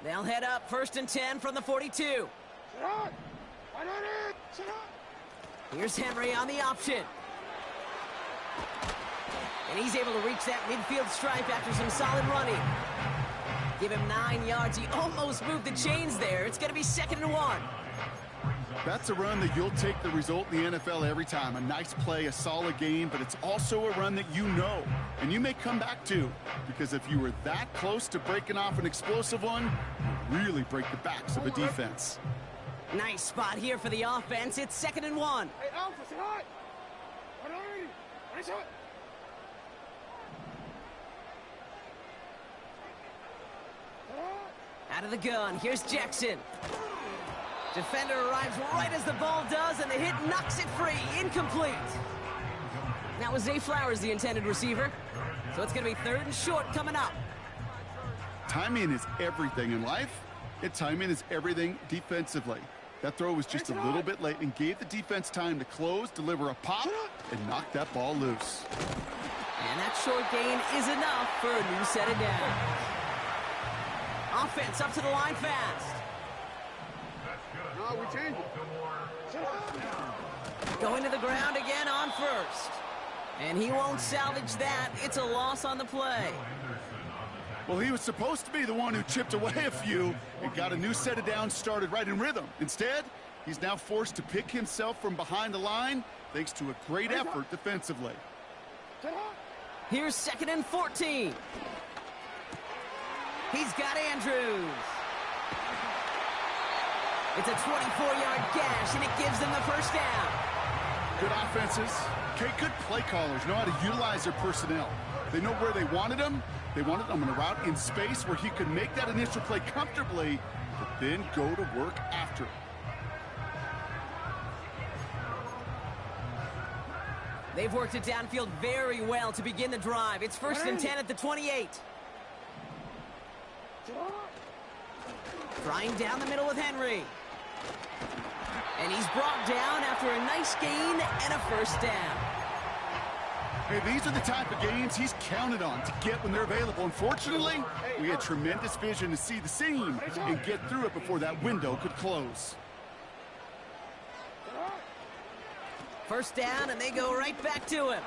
They'll head up 1st and 10 from the 42. Here's Henry on the option. And he's able to reach that midfield stripe after some solid running. Give him 9 yards. He almost moved the chains there. It's going to be 2nd and 1. That's a run that you'll take the result in the NFL every time. A nice play, a solid game, but it's also a run that you know, and you may come back to, because if you were that close to breaking off an explosive one, you really break the backs of a defense. Nice spot here for the offense. It's 2nd and 1. Out of the gun, here's Jackson. Defender arrives right as the ball does, and the hit knocks it free. Incomplete. That was Zay Flowers, the intended receiver. So it's going to be 3rd and short coming up. Timing is everything in life, and timing is everything defensively. That throw was just a little bit late and gave the defense time to close, deliver a pop, and knock that ball loose. And that short gain is enough for a new set of downs. Offense up to the line fast. No, we changed it. Going to the ground again on 1st. And he won't salvage that. It's a loss on the play. Well, he was supposed to be the one who chipped away a few and got a new set of downs started right in rhythm. Instead, he's now forced to pick himself from behind the line thanks to a great effort defensively. Here's 2nd and 14. He's got Andrews. It's a 24-yard gash, and it gives them the 1st down. Good offenses. Okay, good play callers know how to utilize their personnel. They know where they wanted him. They wanted him in a route in space where he could make that initial play comfortably, but then go to work after it. They've worked it downfield very well to begin the drive. It's 1st and 10 at the 28. Trying down the middle with Henry. And he's brought down after a nice gain and a 1st down. Hey, these are the type of gains he's counted on to get when they're available. Unfortunately, we had tremendous vision to see the seam and get through it before that window could close. 1st down, and they go right back to him.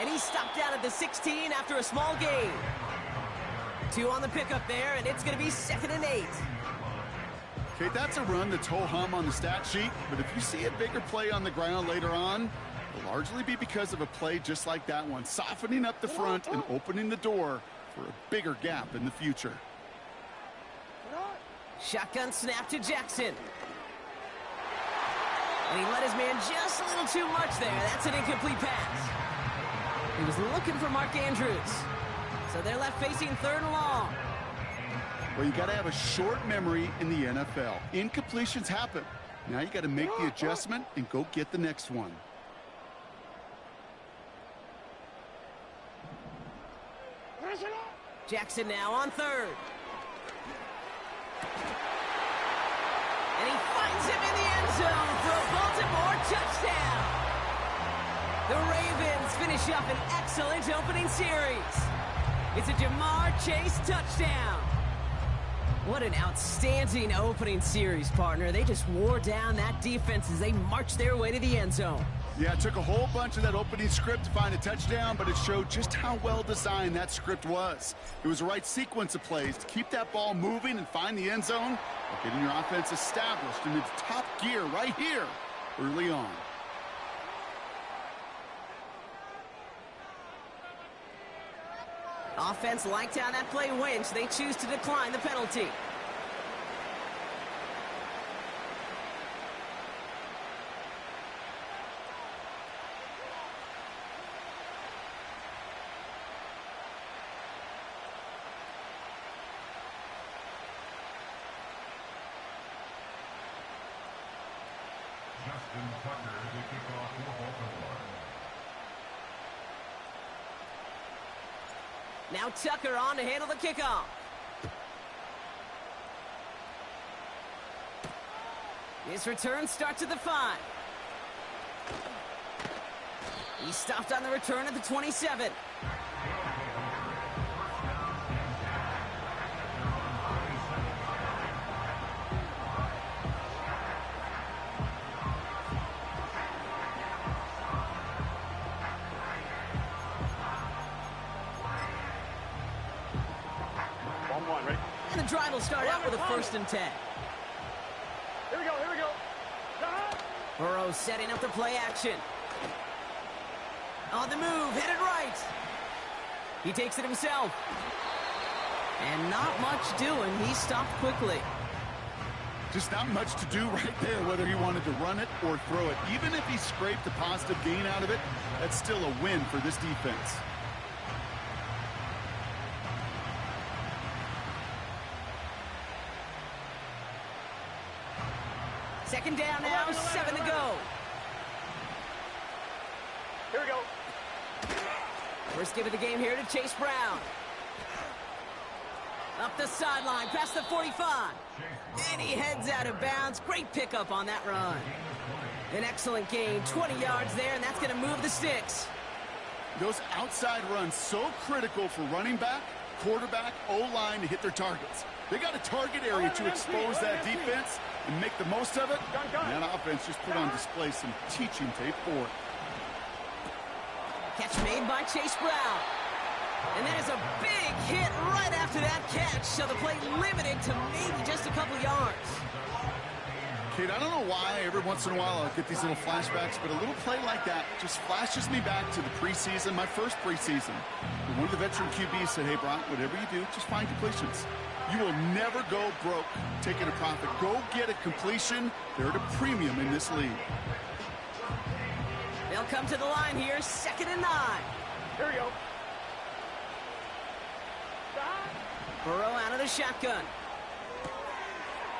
And he's stopped down at the 16 after a small gain. 2 on the pickup there, and it's going to be 2nd and 8. Okay, that's a run that's ho-hum on the stat sheet, but if you see a bigger play on the ground later on, it'll largely be because of a play just like that one, softening up the front and opening the door for a bigger gap in the future. Shotgun snap to Jackson. And he let his man just a little too much there. That's an incomplete pass. He was looking for Mark Andrews. So they're left facing 3rd and long. Well, you got to have a short memory in the NFL. Incompletions happen. Now you got to make the adjustment and go get the next one. Jackson now on 3rd. And he finds him in the end zone for a Baltimore touchdown. The Ravens finish up an excellent opening series. It's a Jamar Chase touchdown. What an outstanding opening series, partner. They just wore down that defense as they marched their way to the end zone. Yeah, it took a whole bunch of that opening script to find a touchdown, but it showed just how well designed that script was. It was the right sequence of plays to keep that ball moving and find the end zone, while getting your offense established in its top gear right here early on. Offense liked how that play went, so they choose to decline the penalty. Justin Tucker to kick off for Baltimore. Now Tucker on to handle the kickoff. His return starts at the 5. He stopped on the return at the 27. And the drive will start out with a 1st and 10. Here we go, here we go. Burrow setting up the play action. On the move, headed right. He takes it himself. And not much doing. He stopped quickly. Just not much to do right there, whether he wanted to run it or throw it. Even if he scraped a positive gain out of it, that's still a win for this defense. Second down now, 7 to go. Here we go. First give of the game here to Chase Brown. Up the sideline, past the 45. And he heads out of bounds. Great pickup on that run. An excellent gain, 20 yards there, and that's going to move the sticks. Those outside runs so critical for running back, quarterback, O-line to hit their targets. They got a target area to expose that defense and make the most of it. And that offense just put on display some teaching tape for it. Catch made by Chase Brown. And that is a big hit right after that catch, so the play limited to maybe just a couple yards. Kate, I don't know why every once in a while I'll get these little flashbacks, but a little play like that just flashes me back to the preseason, my first preseason. One of the veteran QBs said, hey, Brock, whatever you do, just find completions. You will never go broke taking a profit. Go get a completion. They're at a premium in this league. They'll come to the line here, 2nd and 9. Here we go. Burrow out of the shotgun.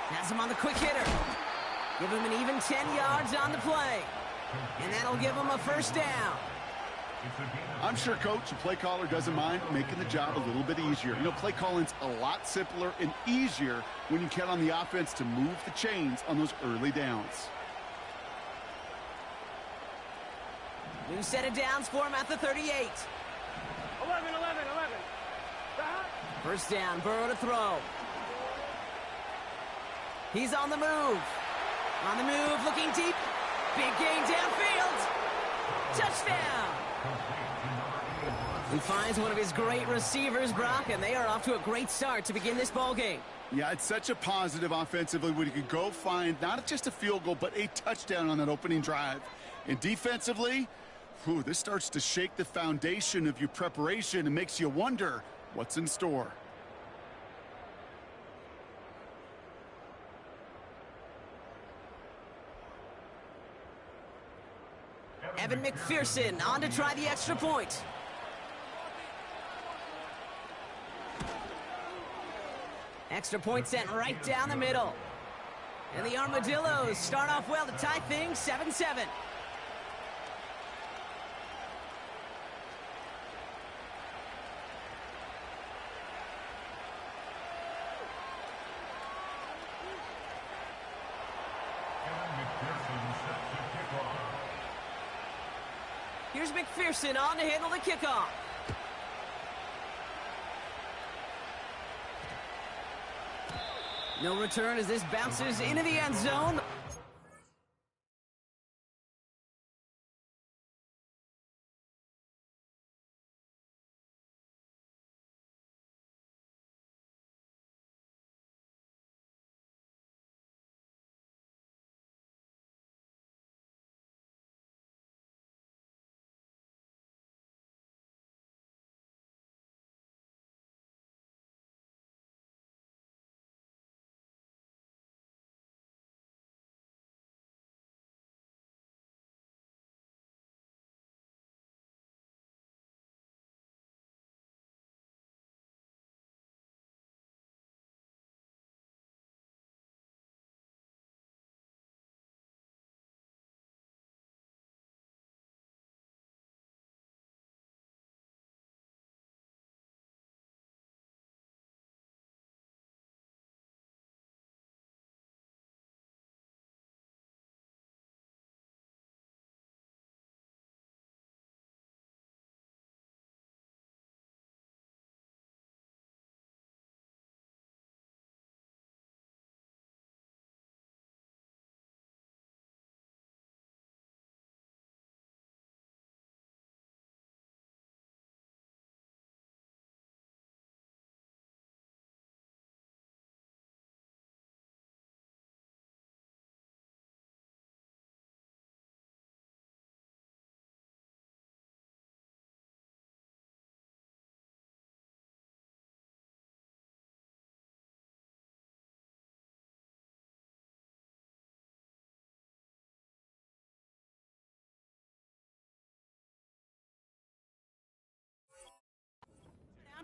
Has him on the quick hitter. Give him an even 10 yards on the play. And that'll give him a 1st down. I'm sure coach, the play caller, doesn't mind making the job a little bit easier. You know, play calling's a lot simpler and easier when you count on the offense to move the chains on those early downs. New set of downs for him at the 38. 11. 1st down, Burrow to throw. He's on the move. On the move, looking deep. Big gain downfield. Touchdown. He finds one of his great receivers, Brock, and they are off to a great start to begin this ball game. Yeah, it's such a positive offensively when you can go find not just a field goal, but a touchdown on that opening drive. And defensively, this starts to shake the foundation of your preparation and makes you wonder what's in store. Evan McPherson on to try the extra point. Extra point sent right down the middle. And the Armadillos start off well to tie things 7-7. Here's McPherson on to handle the kickoff. No return as this bounces into the end zone.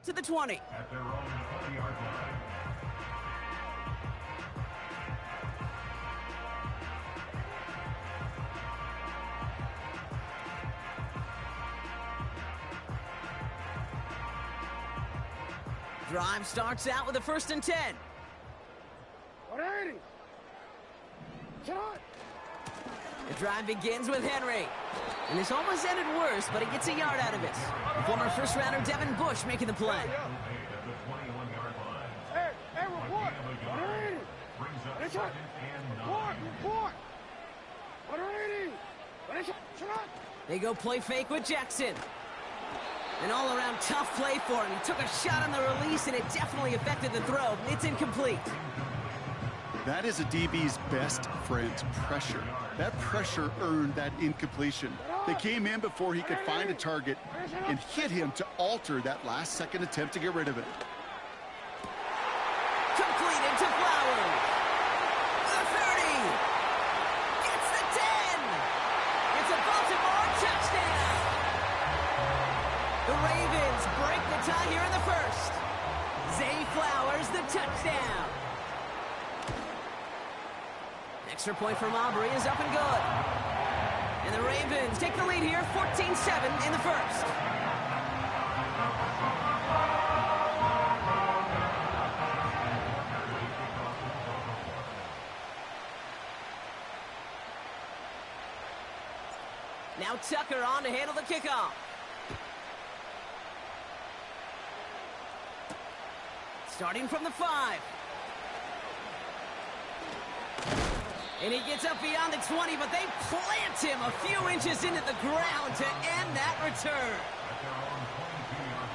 to the 20. At their own 20-yard line. Drive starts out with a 1st and 10. 180. Shot. The drive begins with Henry. And this almost ended worse, but he gets a yard out of it. Former first-rounder Devin Bush making the play. At the 21-yard line. Hey, report. 180. Brings up Finish second it. and 9. Report. 180. Finish it. Shot. They go play fake with Jackson. An all-around tough play for him. He took a shot on the release, and it definitely affected the throw. It's incomplete. That is a DB's best friend, pressure. That pressure earned that incompletion. They came in before he could find a target and hit him to alter that last-second attempt to get rid of it. Completed to Flowers. The 30. Gets the 10. It's a Baltimore touchdown. The Ravens break the tie here in the 1st. Zay Flowers, the touchdown. Extra point from Aubrey is up and good. And the Ravens take the lead here, 14-7 in the 1st. Now Tucker on to handle the kickoff. Starting from the 5. And he gets up beyond the 20, but they plant him a few inches into the ground to end that return. At their own 22-yard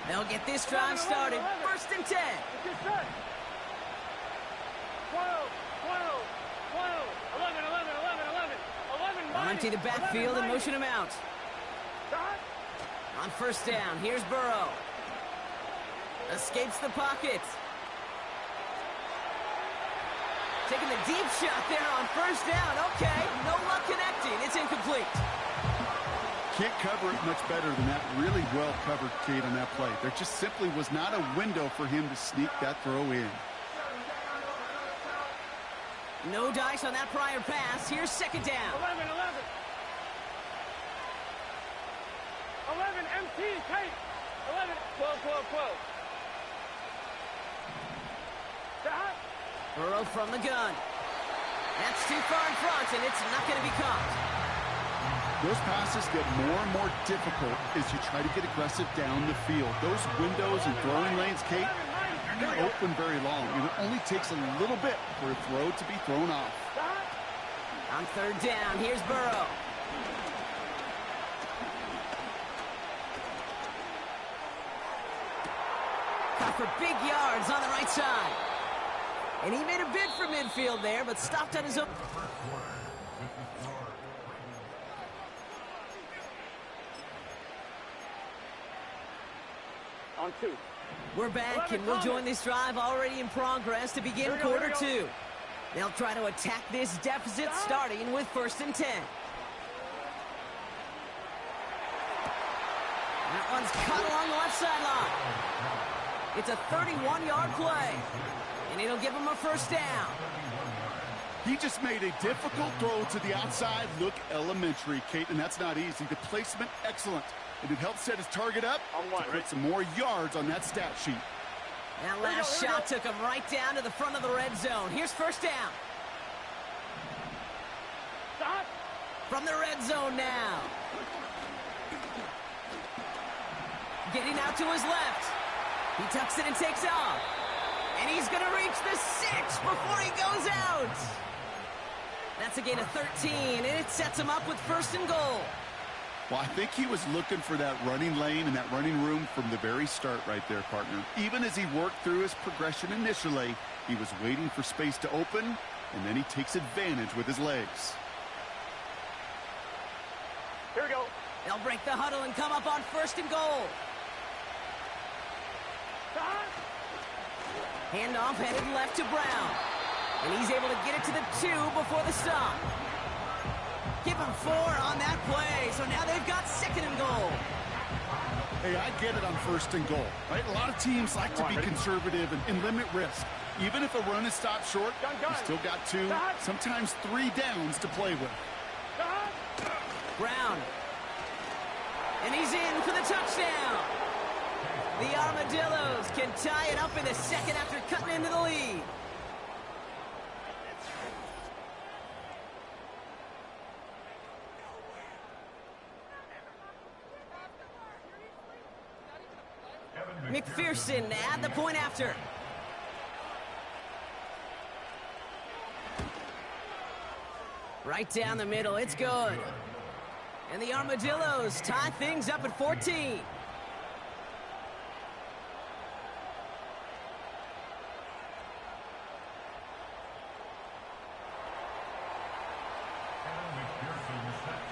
line. They'll get this drive started. 1st and 10. Get set. 12, 12, 12, 11, 11, 11, 11, 11. They'll empty the backfield and motion him out. Shot. On 1st down, here's Burrow. Escapes the pocket. Taking the deep shot there on 1st down. Okay, no luck connecting. It's incomplete. Can't cover it much better than that. Really well covered, Kate, on that play. There just simply was not a window for him to sneak that throw in. No dice on that prior pass. Here's 2nd down. 11, 11. 11, MT, tight. 11, 12, 12, 12. Shot. Burrow from the gun. That's too far in front, and it's not going to be caught. Those passes get more and more difficult as you try to get aggressive down the field. Those windows and throwing lanes, Kate, they're not open very long, and it only takes a little bit for a throw to be thrown off. On 3rd down, here's Burrow. Caught for big yards on the right side. And he made a bid for midfield there, but stopped on his own. On 2. We're back, and we'll join this drive already in progress to begin quarter 2. They'll try to attack this deficit starting with 1st and 10. That one's cut along the left sideline. It's a 31-yard play, and it'll give him a 1st down. He just made a difficult throw to the outside. Look elementary, Kate, and that's not easy. The placement, excellent. And it helped set his target up to put some more yards on that stat sheet. That last shot took him right down to the front of the red zone. Here's 1st down. Stop. From the red zone now. Getting out to his left. He tucks it and takes off. And he's going to reach the 6 before he goes out. That's a gain of 13, and it sets him up with 1st and goal. Well, I think he was looking for that running lane and that running room from the very start right there, partner. Even as he worked through his progression initially, he was waiting for space to open, and then he takes advantage with his legs. Here we go. They'll break the huddle and come up on 1st and goal. Shot. Handoff headed left to Brown. And he's able to get it to the 2 before the stop. Give him 4 on that play. So now they've got 2nd and goal. Hey, I get it on 1st and goal, right? A lot of teams like to be conservative and limit risk. Even if a run is stopped short, you still got 2, sometimes 3 downs to play with. Brown. And he's in for the touchdown. The Armadillos can tie it up in the 2nd after cutting into the lead. McPherson to add the point after. Right down the middle, it's good. And the Armadillos tie things up at 14.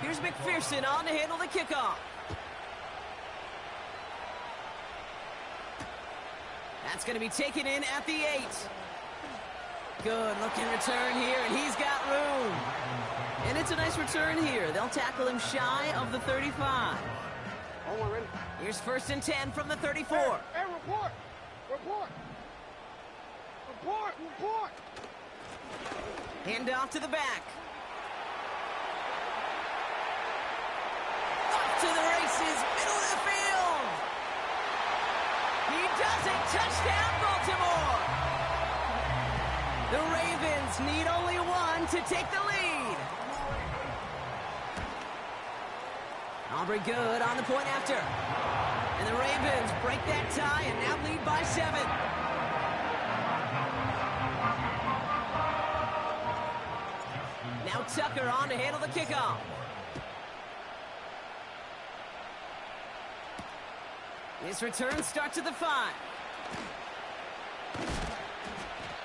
Here's McPherson on to handle the kickoff. That's going to be taken in at the 8. Good looking return here, and he's got room. And it's a nice return here. They'll tackle him shy of the 35. Here's 1st and 10 from the 34. Hey, report! Report! Report! Report! Hand off to the back. Off to the races, middle of the field. He does it. Touchdown, Baltimore. The Ravens need only 1 to take the lead. Aubrey good on the point after. And the Ravens break that tie and now lead by 7. Now Tucker on to handle the kickoff. This return starts at the 5.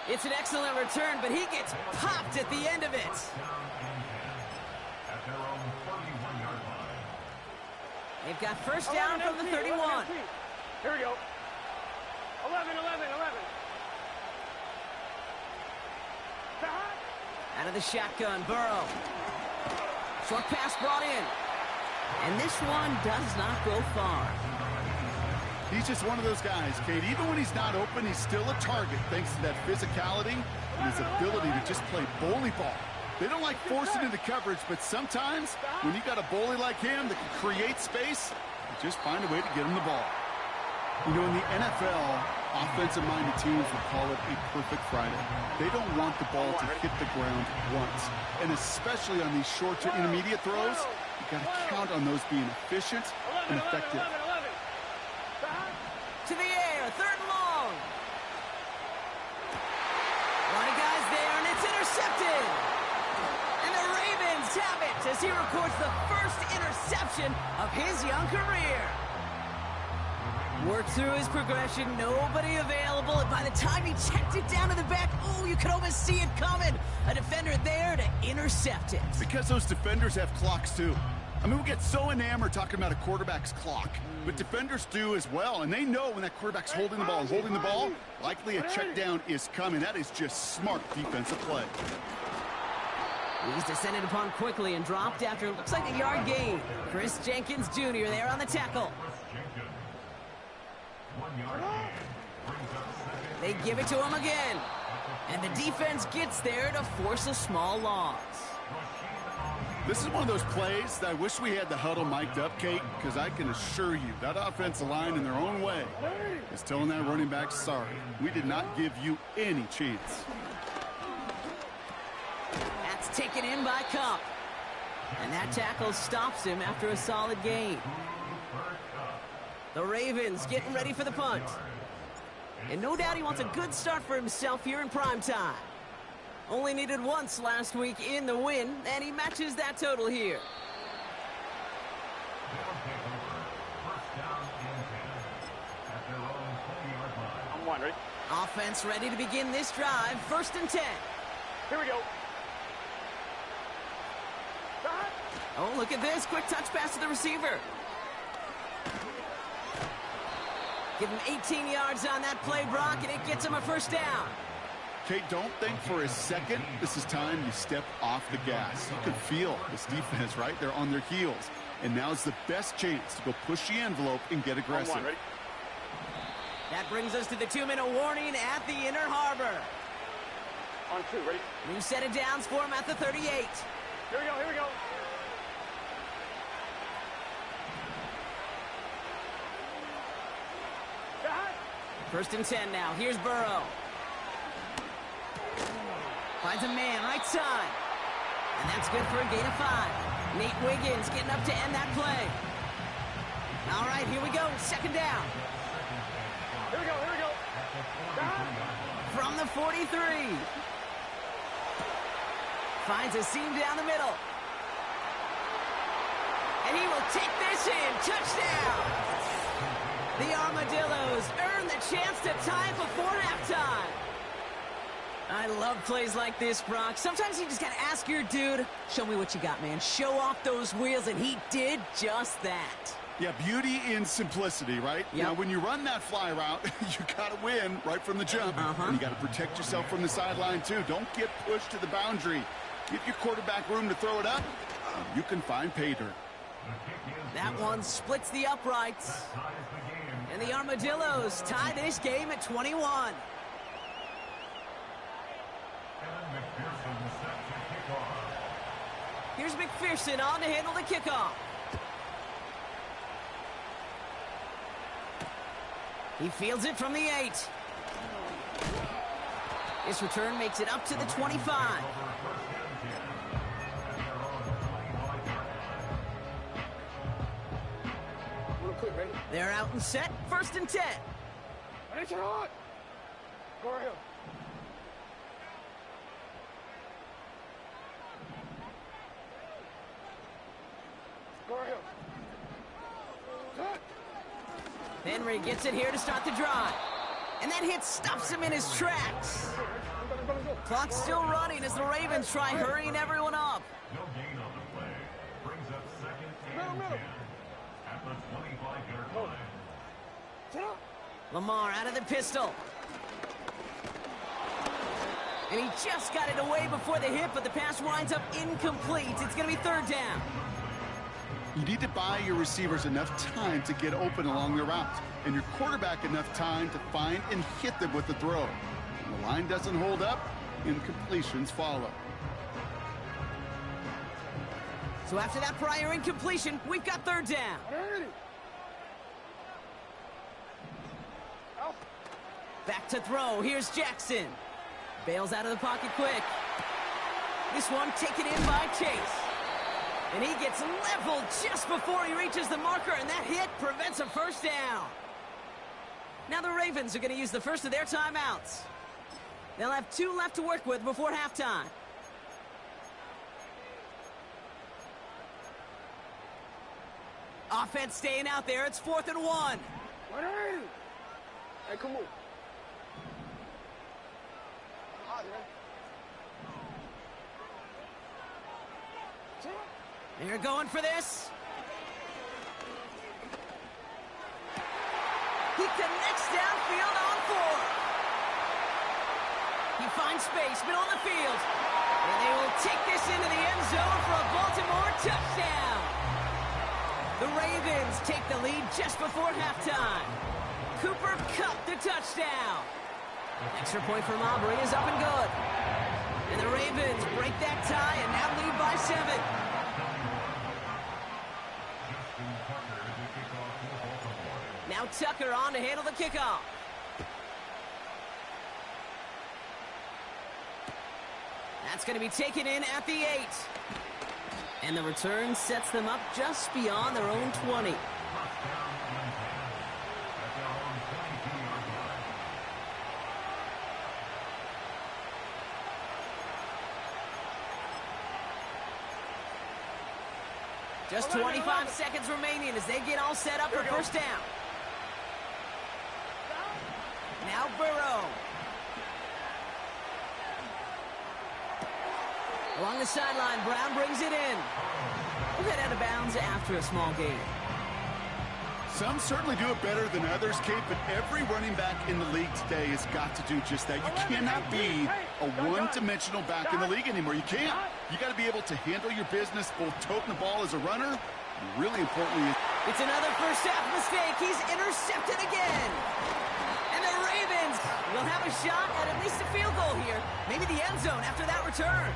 It's an excellent return, but he gets popped at the end of it. At their own 31-yard line. They've got 1st down from the 31. Here we go. 11. Out of the shotgun, Burrow. Short pass brought in. And this one does not go far. He's just one of those guys, Kate. Even when he's not open, he's still a target thanks to that physicality and his ability to just play bully ball. They don't like forcing into coverage, but sometimes when you got a bully like him that can create space, you just find a way to get him the ball. You know, in the NFL, offensive-minded teams would call it a perfect Friday. They don't want the ball to hit the ground once. And especially on these short to intermediate throws, you got to count on those being efficient and effective. To the air, 3rd and long. A lot of guys there, and it's intercepted. And the Ravens have it as he records the 1st interception of his young career. Worked through his progression, nobody available, and by the time he checked it down to the back, oh, you could almost see it coming. A defender there to intercept it. Because those defenders have clocks too. I mean, we get so enamored talking about a quarterback's clock, but defenders do as well, and they know when that quarterback's holding the ball, likely a check down is coming. That is just smart defensive play. He's descended upon quickly and dropped after looks like a yard gain. Chris Jenkins Jr. there on the tackle. 1 yard gain. Brings up 2nd. They give it to him again. And the defense gets there to force a small loss. This is one of those plays that I wish we had the huddle mic'd up, Kate, because I can assure you that offensive line in their own way is telling that running back, sorry, we did not give you any chance. That's taken in by Cup. And that tackle stops him after a solid gain. The Ravens getting ready for the punt. And no doubt he wants a good start for himself here in prime time. Only needed once last week in the win, and he matches that total here. I'm wondering. Offense ready to begin this drive. 1st and 10. Here we go. Oh, look at this. Quick touch pass to the receiver. Give him 18 yards on that play, Brock, and it gets him a 1st down. Kate, don't think for a second this is time you step off the gas. You can feel this defense, right? They're on their heels. And now's the best chance to go push the envelope and get aggressive. Ready? That brings us to the 2-minute warning at the Inner Harbor. On 2, ready? New set of downs for him at the 38. Here we go, here we go. First and 10 now. Here's Burrow. Finds a man, right side. And that's good for a gain of 5. Nate Wiggins getting up to end that play. All right, here we go. Second down. Here we go, here we go. From the 43. Finds a seam down the middle. And he will take this in. Touchdown. The Armadillos earn the chance to tie it before halftime. I love plays like this, Brock. Sometimes you just got to ask your dude, show me what you got, man. Show off those wheels, and he did just that. Yeah, beauty in simplicity, right? Yep. Now, when you run that fly route, you got to win right from the jump. And you got to protect yourself from the sideline, too. Don't get pushed to the boundary. Give your quarterback room to throw it up. You can find pay dirt. That one splits the uprights. And the Armadillos tie this game at 21. Here's McPherson on to handle the kickoff. He fields it from the 8. This return makes it up to the 25. Ready? They're out and set. First and 10. Ready, turn on. Go right here. Go right here. Set. Henry gets it here to start the drive. And that hit stops him in his tracks. Clock's still running as the Ravens try hurrying everyone up. No gain on the play. Brings up second and 10 at the 25-yard line. Lamar out of the pistol. And he just got it away before the hit, but the pass winds up incomplete. It's going to be third down. You need to buy your receivers enough time to get open along the route, and your quarterback enough time to find and hit them with the throw. When the line doesn't hold up, incompletions follow. So after that prior incompletion, we've got third down. Back to throw. Here's Jackson. Bails out of the pocket quick. This one taken in by Chase. And he gets leveled just before he reaches the marker, and that hit prevents a first down. Now the Ravens are going to use the first of their timeouts. They'll have 2 left to work with before halftime. Offense staying out there. It's 4th and 1. Hey, come on. They're going for this. He connects downfield on 4. He finds space, middle of the field. And they will take this into the end zone for a Baltimore touchdown. The Ravens take the lead just before halftime. Cooper Kupp the touchdown. Extra point from Aubrey is up and good. And the Ravens break that tie and now lead by 7. Now Tucker on to handle the kickoff. That's going to be taken in at the 8. And the return sets them up just beyond their own 20. Just 25 seconds remaining as they get all set up for first down. Now Burrow. Along the sideline, Brown brings it in. We'll head out of bounds after a small gain. Some certainly do it better than others, Kate, but every running back in the league today has got to do just that. You cannot be a one-dimensional back in the league anymore. You can't. You got to be able to handle your business, both toting the ball as a runner, and really importantly. It's another first half mistake. He's intercepted again. And the Ravens will have a shot at least a field goal here. Maybe the end zone after that return.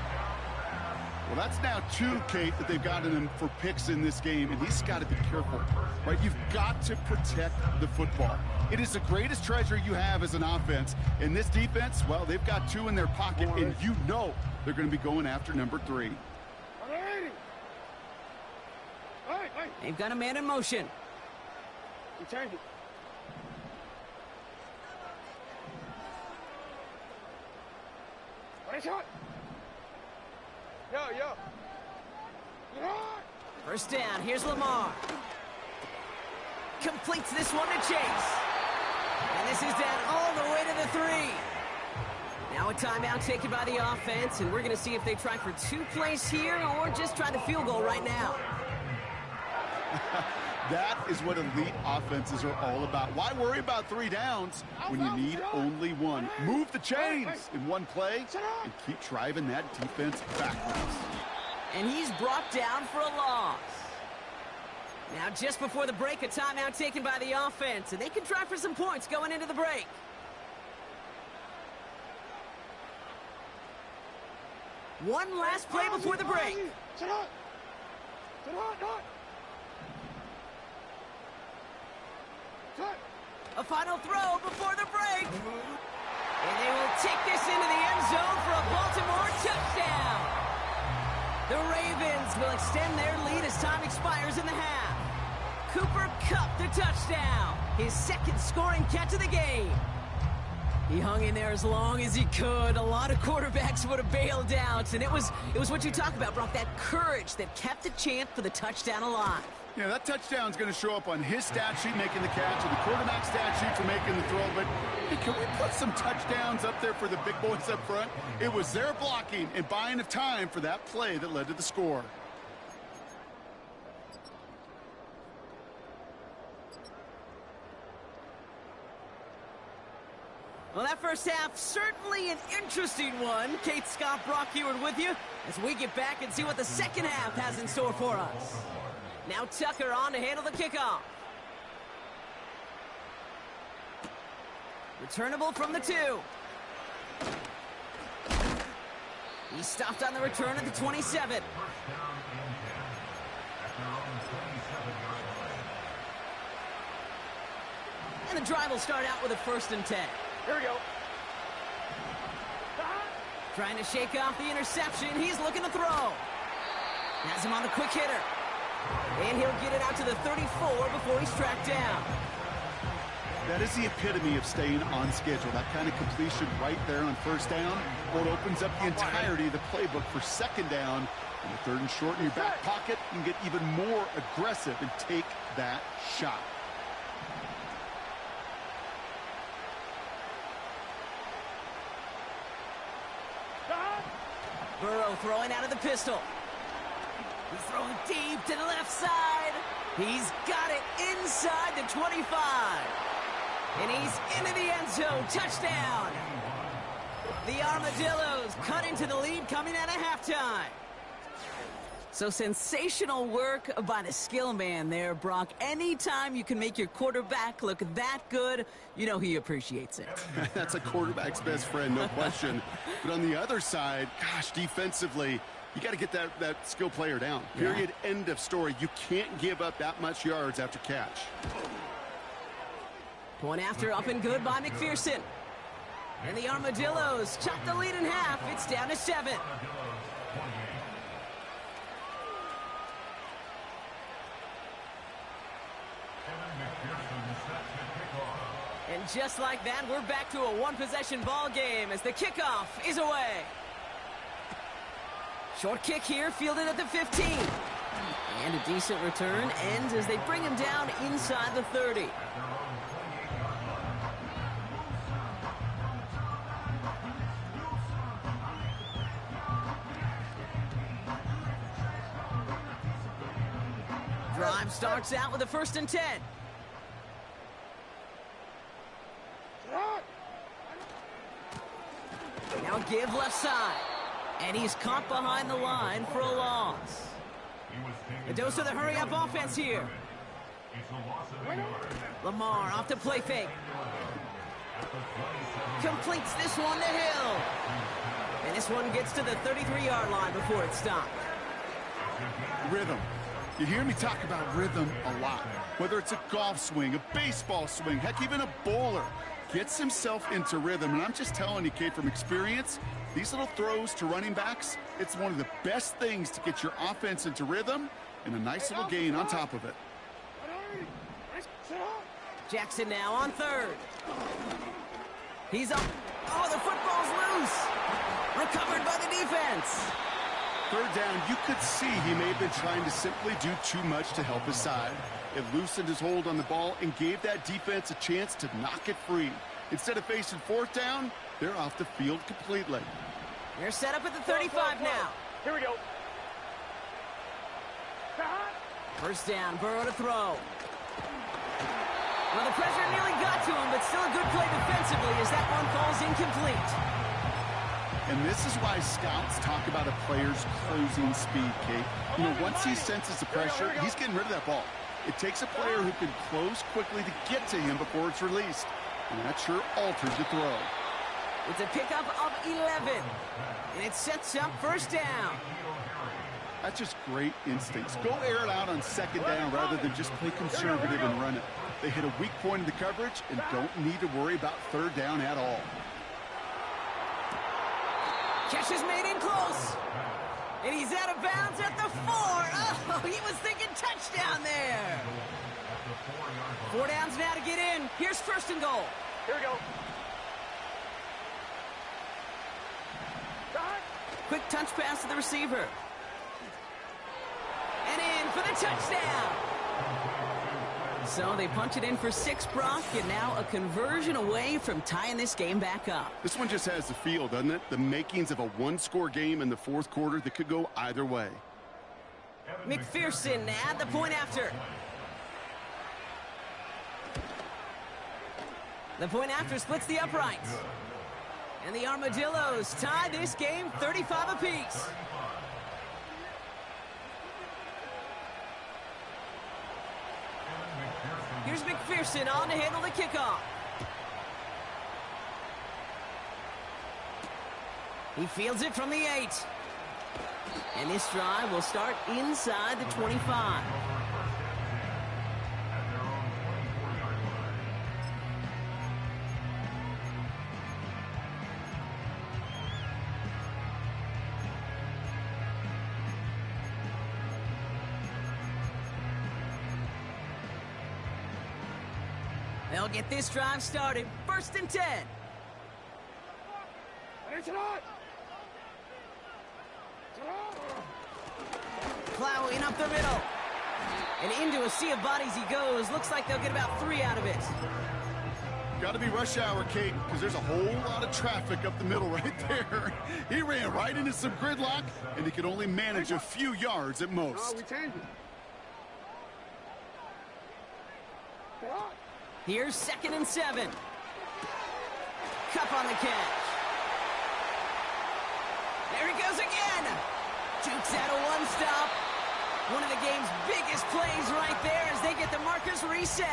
Well, that's now 2, Kate, that they've gotten him for picks in this game, and he's got to be careful, right? You've got to protect the football. It is the greatest treasure you have as an offense. And this defense, well, they've got 2 in their pocket, and you know they're going to be going after number 3. They've got a man in motion. You change it. Nice shot. Yo. First down, here's Lamar. Completes this one to Chase. And this is down all the way to the 3. Now a timeout taken by the offense, and we're going to see if they try for 2 plays here or just try the field goal right now. That is what elite offenses are all about. Why worry about 3 downs when you need only 1? Move the chains in 1 play and keep driving that defense backwards. And he's brought down for a loss. Now just before the break, a timeout taken by the offense, and they can try for some points going into the break. One last play before the break. A final throw before the break. And they will take this into the end zone for a Baltimore touchdown. The Ravens will extend their lead as time expires in the half. Cooper Kupp the touchdown. His 2nd scoring catch of the game. He hung in there as long as he could. A lot of quarterbacks would have bailed out. And it was what you talk about, Brock, that courage that kept the champ for the touchdown alive. Yeah, that touchdown's going to show up on his stat sheet making the catch and the quarterback stat sheet for making the throw. But hey, can we put some touchdowns up there for the big boys up front? It was their blocking and buying of time for that play that led to the score. Well, that first half, certainly an interesting one. Kate, Scott, Brock Huard with you as we get back and see what the second half has in store for us. Now Tucker on to handle the kickoff. Returnable from the 2. He stopped on the return at the 27. And the drive will start out with a 1st and 10. Here we go. Trying to shake off the interception. He's looking to throw. Has him on the quick hitter. And he'll get it out to the 34 before he's tracked down. That is the epitome of staying on schedule. That kind of completion right there on 1st down. Well, it opens up the entirety of the playbook for 2nd down. And the 3rd and short in your back pocket, you can get even more aggressive and take that shot. Burrow throwing out of the pistol. He's throwing deep to the left side. He's got it inside the 25. And he's into the end zone. Touchdown. The Armadillos cut into the lead coming out of halftime. So sensational work by the skill man there, Brock. Anytime you can make your quarterback look that good, you know he appreciates it. That's a quarterback's best friend, no question. But on the other side, gosh, defensively, you got to get that skill player down. Period. Yeah. End of story. You can't give up that much yards after catch. Point after up and good by McPherson. And the Armadillos chop the lead in half. It's down to 7. And just like that, we're back to a one-possession ball game as the kickoff is away. Short kick here, fielded at the 15. And a decent return ends as they bring him down inside the 30. Drive starts out with a 1st and 10. Now give left side. And he's caught behind the line for a loss. A dose of the hurry-up offense here. Lamar off the play fake. Completes this one to Hill. And this one gets to the 33-yard line before it's stopped. Rhythm. You hear me talk about rhythm a lot. Whether it's a golf swing, a baseball swing, heck, even a bowler. Gets himself into rhythm. And I'm just telling you, Kate, from experience, these little throws to running backs, it's one of the best things to get your offense into rhythm and a nice little gain on top of it. Jackson now on third. He's up. Oh, the football's loose. Recovered by the defense. Third down, you could see he may have been trying to simply do too much to help his side. It loosened his hold on the ball and gave that defense a chance to knock it free. Instead of facing fourth down, they're off the field completely. They're set up at the 35 now. Here we go. First down, Burrow to throw. Well, the pressure nearly got to him, but still a good play defensively as that one falls incomplete. And this is why scouts talk about a player's closing speed, Kate. You know, once he senses the pressure, he's getting rid of that ball. It takes a player who can close quickly to get to him before it's released. And that sure altered the throw. It's a pickup of 11. And it sets up first down. That's just great instincts. Go air it out on second down rather than just play conservative and run it. They hit a weak point in the coverage and don't need to worry about third down at all. Catch is made in close. And he's out of bounds at the 4. Oh, he was thinking touchdown there. 4 downs now to get in. Here's first and goal. Here we go. Quick touch pass to the receiver. And in for the touchdown. So they punch it in for 6, Brock, and now a conversion away from tying this game back up. This one just has the feel, doesn't it? The makings of a one-score game in the fourth quarter that could go either way. McPherson at the point after. The point after splits the uprights. And the Armadillos tie this game 35 apiece. Here's McPherson on to handle the kickoff. He fields it from the 8. And this drive will start inside the 25. They'll get this drive started. First and 10. Plowing up the middle. And into a sea of bodies he goes. Looks like they'll get about 3 out of it. Got to be rush hour, Kate, because there's a whole lot of traffic up the middle right there. He ran right into some gridlock, and he could only manage a few yards at most. we changed it. Here's 2nd and 7. Cup on the catch. There he goes again. Jukes out a one-stop. One of the game's biggest plays right there as they get the markers reset.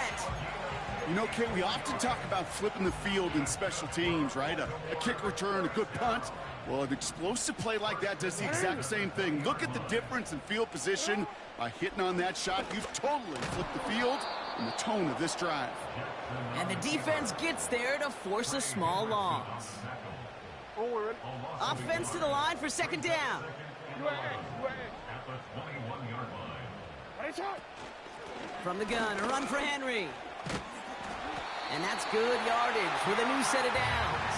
You know, Kate, we often talk about flipping the field in special teams, right? A kick return, a good punt. Well, an explosive play like that does the exact same thing. Look at the difference in field position. By hitting on that shot, you've totally flipped the field and the tone of this drive. And the defense gets there to force a small loss. Offense to the line for 2nd down. From the gun, a run for Henry. And that's good yardage with a new set of downs.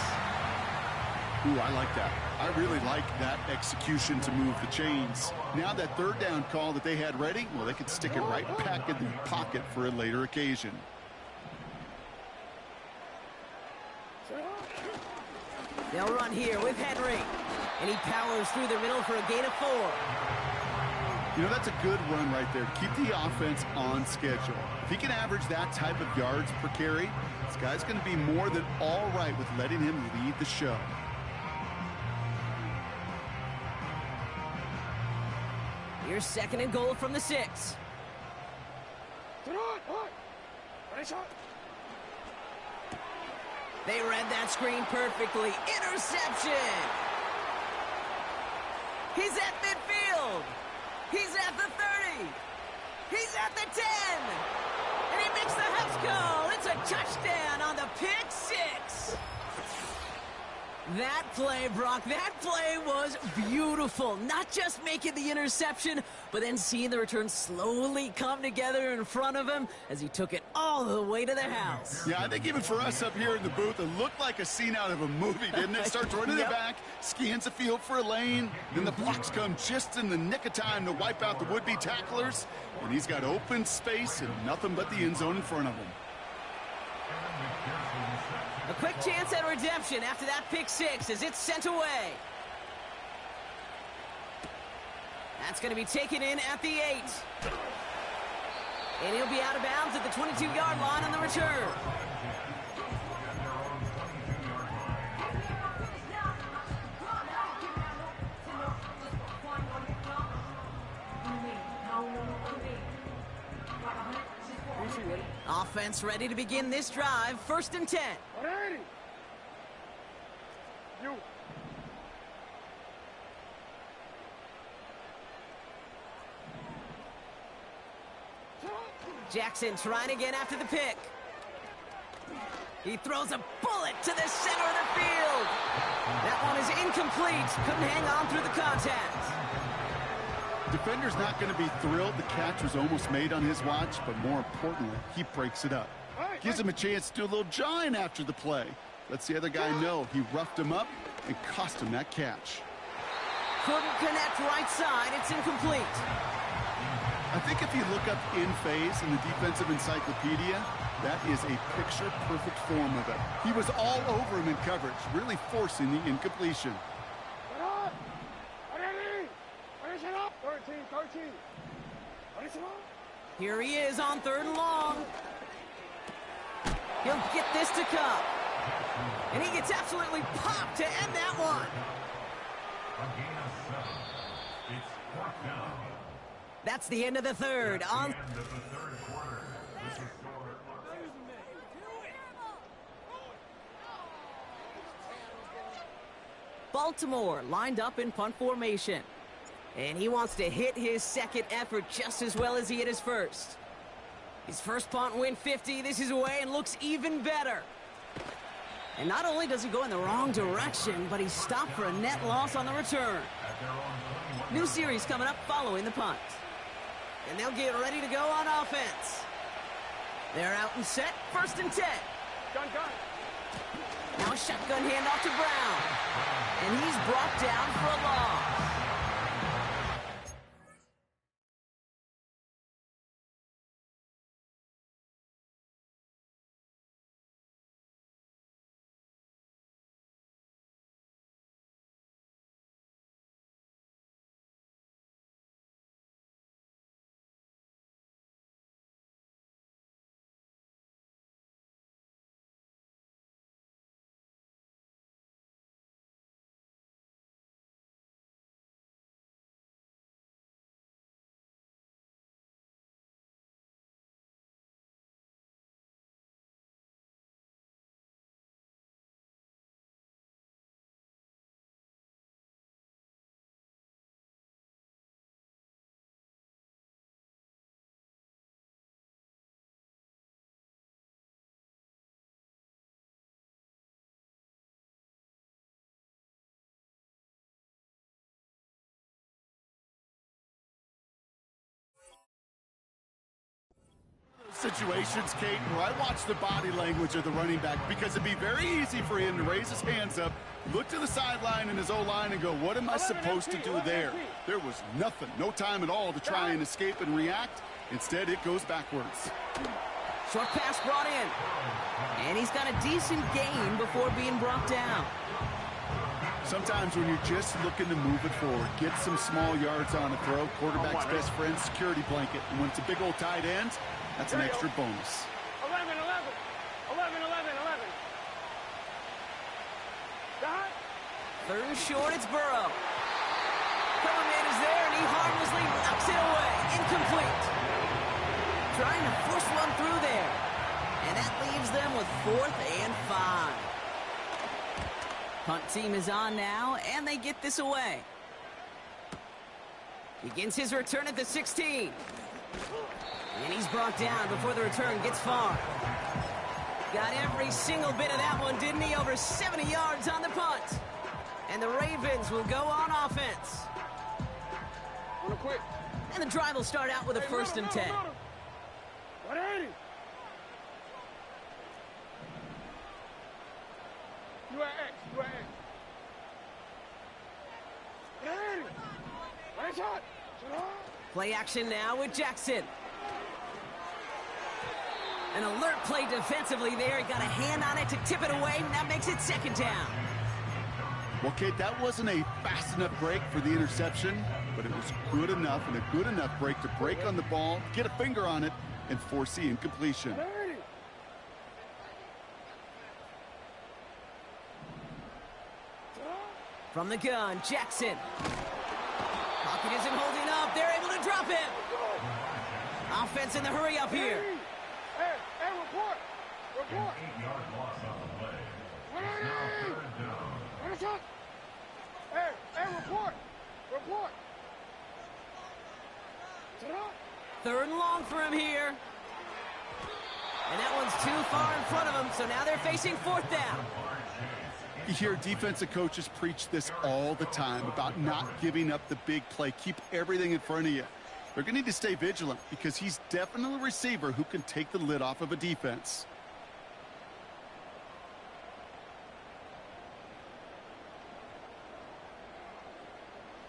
Ooh, I like that. I really like that execution to move the chains. Now that 3rd down call that they had ready, well, they could stick it right back in the pocket for a later occasion. They'll run here with Henry. And he powers through the middle for a gain of 4. You know, that's a good run right there. Keep the offense on schedule. If he can average that type of yards per carry, this guy's going to be more than all right with letting him lead the show. Here's 2nd and goal from the 6. They read that screen perfectly. Interception! He's at midfield! He's at the 30! He's at the 10! And he makes the house call! It's a touchdown on the pick 6! That play, Brock, that play was beautiful. Not just making the interception, but then seeing the return slowly come together in front of him as he took it all the way to the house. Yeah, I think even for us up here in the booth, it looked like a scene out of a movie, didn't it? Starts running Yep. it back, scans the field for a lane, then the blocks come just in the nick of time to wipe out the would-be tacklers, and he's got open space and nothing but the end zone in front of him. A quick chance at redemption after that pick 6 as it's sent away. That's going to be taken in at the 8. And he'll be out of bounds at the 22-yard line on the return. Offense ready to begin this drive. 1st and 10. You. Jackson trying again after the pick. He throws a bullet to the center of the field. That one is incomplete. Couldn't hang on through the contact. Defender's not going to be thrilled the catch was almost made on his watch, but more importantly, he breaks it up. Gives him a chance to do a little jawing after the play. Lets the other guy know he roughed him up and cost him that catch. Couldn't connect right side. It's incomplete. I think if you look up in phase in the defensive encyclopedia, that is a picture-perfect form of it. He was all over him in coverage, really forcing the incompletion. 13. Here he is on 3rd and long. He'll get this to come. And he gets absolutely popped to end that one. A gain of 7. It's 4th down. That's the end of the 3rd. On End of the 3rd quarter. With the score. Baltimore lined up in punt formation. And he wants to hit his 2nd effort just as well as he hit his 1st. His first punt went 50. This is away and looks even better. And not only does he go in the wrong direction, but he's stopped for a net loss on the return. New series coming up following the punt. And they'll get ready to go on offense. They're out and set. 1st and 10. Gun. Now a shotgun handoff to Brown. And he's brought down for a loss. Situations, Kate, where I watch the body language of the running back because it'd be very easy for him to raise his hands up, look to the sideline in his O-line and go, what am I supposed to do there? There was nothing, no time at all to try and escape and react. Instead, it goes backwards. Short pass brought in. And he's got a decent gain before being brought down. Sometimes when you're just looking to move it forward, get some small yards on a throw, quarterback's best friend, security blanket. And when it's a big old tight end, that's an extra bonus. 11, 11. 11, 11, 11. Dot. Third and short, it's Burrow. Coverman is there, and he harmlessly knocks it away. Incomplete. Trying to force one through there. And that leaves them with 4th and 5. Punt team is on now, and they get this away. Begins his return at the 16. And he's brought down before the return gets far. Got every single bit of that one, didn't he? Over 70 yards on the punt. And the Ravens will go on offense. Quick. And the drive will start out with a 1st and 10. 180. You at X. You at X. 180. One shot. Play action now with Jackson. An alert play defensively there. He got a hand on it to tip it away, and that makes it 2nd down. Well, Kate, that wasn't a fast enough break for the interception, but it was good enough and a good enough break to break on the ball, get a finger on it, and force the incompletion. From the gun, Jackson. Pocket isn't holding up. They're able to drop him. Offense in the hurry up here. Hey, report. Report. 8-yard loss on the play. It's now 3rd down. One shot. Hey, report. Report. 3rd and long for him here. And that one's too far in front of him, so now they're facing 4th down. You hear defensive coaches preach this all the time about not giving up the big play. Keep everything in front of you. They're going to need to stay vigilant because he's definitely a receiver who can take the lid off of a defense.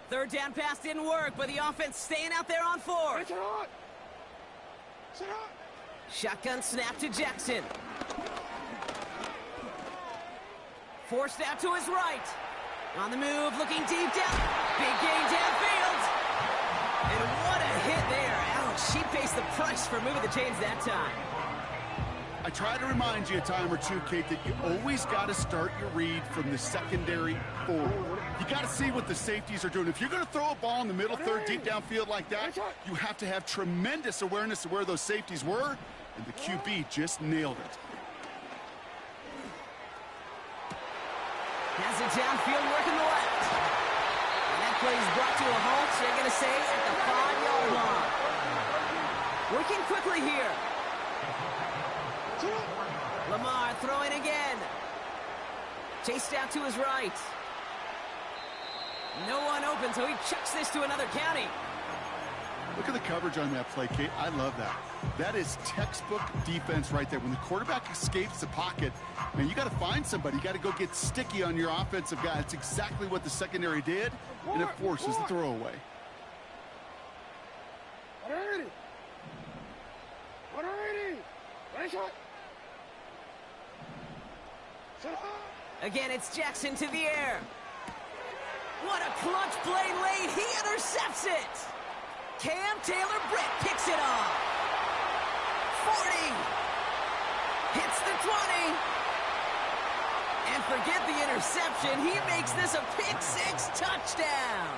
Third down pass didn't work, but the offense staying out there on 4th. Shotgun snap to Jackson. Forced out to his right. On the move, looking deep down. Big gain downfield. And what a hit there. Ouch, she faced the price for moving the chains that time. I try to remind you a time or two, Kate, that you always got to start your read from the secondary forward. You got to see what the safeties are doing. If you're going to throw a ball in the middle third, deep downfield like that, you have to have tremendous awareness of where those safeties were, and the QB just nailed it. Has it downfield, working the left. And that play is brought to a halt, so they're going to say at the 5-yard line. Working quickly here. Lamar throwing again. Chased out to his right. No one open, so he chucks this to another county. Look at the coverage on that play, Kate. I love that. That is textbook defense right there. When the quarterback escapes the pocket, man, you got to find somebody. You got to go get sticky on your offensive guy. That's exactly what the secondary did, and it forces the throwaway. 180. 180. Right shot. Again, it's Jackson to the air. What a clutch play late. He intercepts it. Cam Taylor-Britt picks it off. 40. Hits the 20. And forget the interception. He makes this a pick-6 touchdown.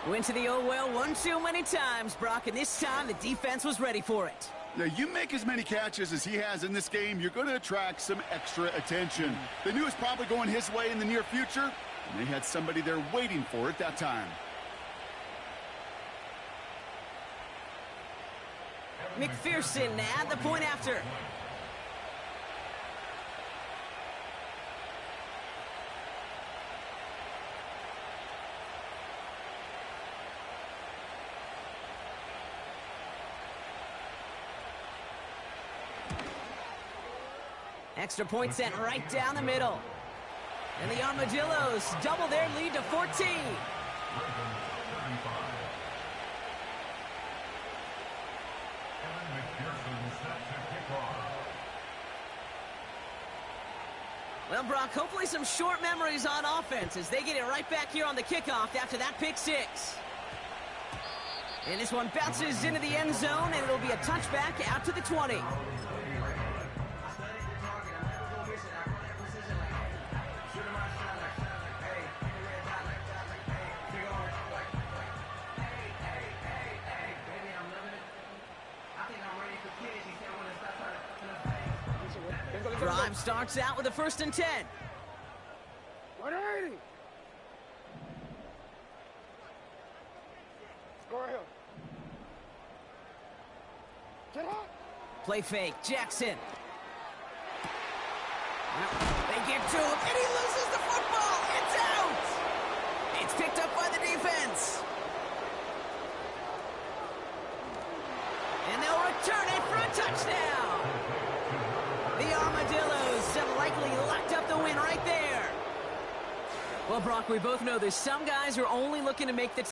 Went to the oh well one too many times, Brock, and this time the defense was ready for it. Now, you make as many catches as he has in this game, you're going to attract some extra attention. They knew it was probably going his way in the near future, and they had somebody there waiting for it that time. McPherson at the point after. Extra point sent right down the middle. And the Armadillos double their lead to 14. Well, Brock, hopefully some short memories on offense as they get it right back here on the kickoff after that pick six. And this one bounces into the end zone, and it'll be a touchback out to the 20. Drive starts out with a 1st and 10. 180. Go ahead. Get up. Play fake, Jackson. They get to him, and he loses the football. It's out. It's picked up by the defense. And they'll return it for a touchdown. The Armadillos have likely locked up the win right there. Well, Brock, we both know there's some guys who are only looking to make the